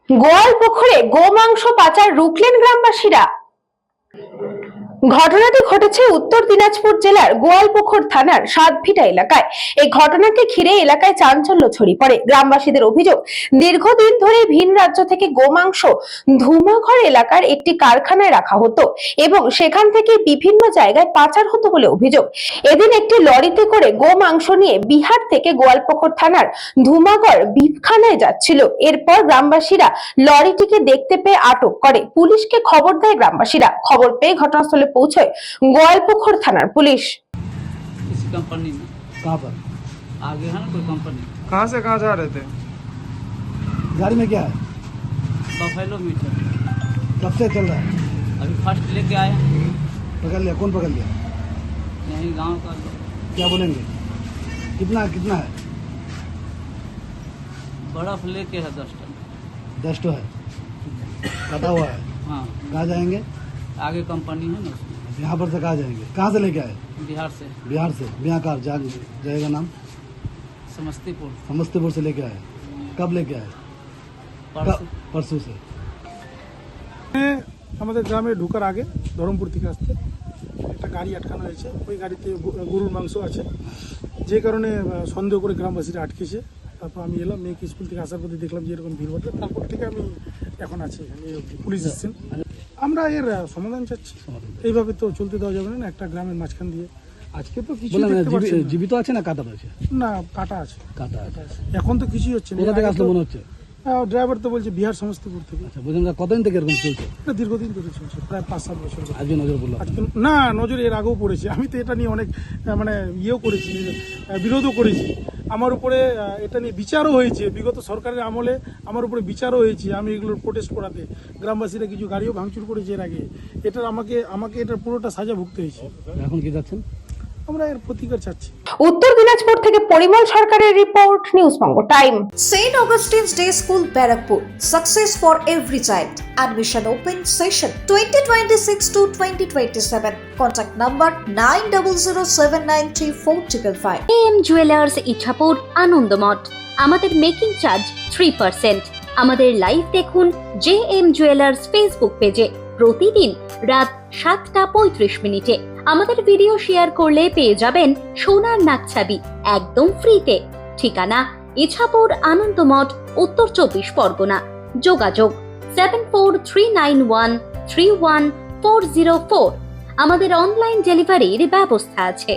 গোয়ালপুকুরে গোমাংস পাচার রুখলেন গ্রামবাসীরা। ঘটনাটি ঘটেছে উত্তর দিনাজপুর জেলার গোয়ালপুকুর থানার সাতভিটা এলাকায়। এই ঘটনাকে ঘিরে এলাকায় চাঞ্চল্য ছড়িয়ে পড়ে। গ্রামবাসীদের অভিযোগ, দীর্ঘদিন ধরে ভিন রাজ্য থেকে গোমাংস ধুমাঘর এলাকার একটি কারখানায় রাখা হতো এবং সেখান থেকে বিভিন্ন জায়গায় পাচার হতো বলে অভিযোগ। এদিন একটি লরিতে করে গোমাংস নিয়ে বিহার থেকে গোয়ালপুকুর থানার ধুমাঘর বিপখানায় যাচ্ছিল। এরপর গ্রামবাসীরা লরিটিকে দেখতে পেয়ে আটক করে। পুলিশকে খবর দেয় গ্রামবাসীরা। খবর পেয়ে ঘটনাস্থলে पहुंचे गोवालपुकुर थाना पुलिस। इस कंपनी में कहाँ पर आगे है ना कोई कंपनी। कहाँ से कहाँ जा रहे थे? गाड़ी में क्या है? Buffalo meter. कब से चल रहा है? अभी फर्स्ट लेके आए। पकड़ लिया? कौन पकड़ लिया? यहीं गांव का लोग। क्या बोलेंगे? कितना कितना है? बर्फ लेके है 10 टन। 10 तो है, कटा हुआ है। हाँ, कहाँ जाएंगे? आगे कंपनी है ना उसमें। यहाँ पर से कहाँ जाएंगे? कहाँ से लेके आए? बिहार से। बिहार से। बिहार का जाएगा नाम समस्तीपुर। समस्तीपुर से लेके आए। कब लेके आए? परसों से। আমাদের গ্রামে ঢোকার আগে ধরমপুর থেকে আসতে একটা গাড়ি আটকানো হয়েছে। ওই গাড়িতে গরুর মাংস আছে, যে কারণে সন্দেহ করে গ্রামবাসীরা আটকেছে। তারপর আমি এলাম, মেয়েকে স্কুল থেকে আসার পথে দেখলাম যে এরকম ভিড় বাড়ছে। তারপর থেকে আমি এখন আছি এখানে, পুলিশ এসেছেন। আমরা এর সমাধান চাচ্ছি। এইভাবে তো চলতে দেওয়া যাবে না একটা গ্রামের মাঝখান দিয়ে। আজকে তো কিছু জীবিত আছে না কাটা আছে? না, কাটা আছে। কাটা আছে। এখন তো কিছুই হচ্ছে না। কোথা থেকে আসলে মনে হচ্ছে? ড্রাইভার তো বলছে বিহার সমস্তিপুর থেকে। আচ্ছা, বুঝলেন কতদিন থেকে এরকম চলছে? দীর্ঘদিন ধরে চলছে, প্রায় 5-7 বছর। আজকে নজর পড়লো? আজকে না, নজর এর আগেও পড়েছে। আমি তো এটা নিয়ে অনেক মানে ইয়েও করেছি, বিরোধও করেছি। আমার উপরে এটা নিয়ে বিচারও হয়েছে, বিগত সরকারের আমলে আমার উপরে বিচারও হয়েছে। আমি এগুলোর প্রোটেস্ট করাতে গ্রামবাসীরা কিছু গাড়িও ভাঙচুর করেছে এর আগে। এটার আমাকে এটার পুরোটা সাজা ভুগতে হয়েছে। এখন কি যাচ্ছেন? আমরা এর প্রতিকার চাচ্ছি। উত্তর দিনাজপুর থেকে পরিমল সরকারের report, news Banga time. St. Augustine's Day School, Barakpur. Success for every child. Admission open session 2026 to 2027. Contact number 9007934555. AM jewellers Ichapur Anandamath. আমাদের মেকিং চার্জ 3%। আমাদের লাইভ দেখুন JM জুয়েলার্স ফেসবুক পেজে প্রতিদিন রাত 7:35 আমাদের ভিডিও শেয়ার করলে পেয়ে যাবেন সোনার নাকছাবি একদম ফ্রিতে। ঠিকানা ইছাপুর আনন্দমঠ, উত্তর 24 পরগনা। যোগাযোগ 7439131404। আমাদের অনলাইন ডেলিভারির ব্যবস্থা আছে।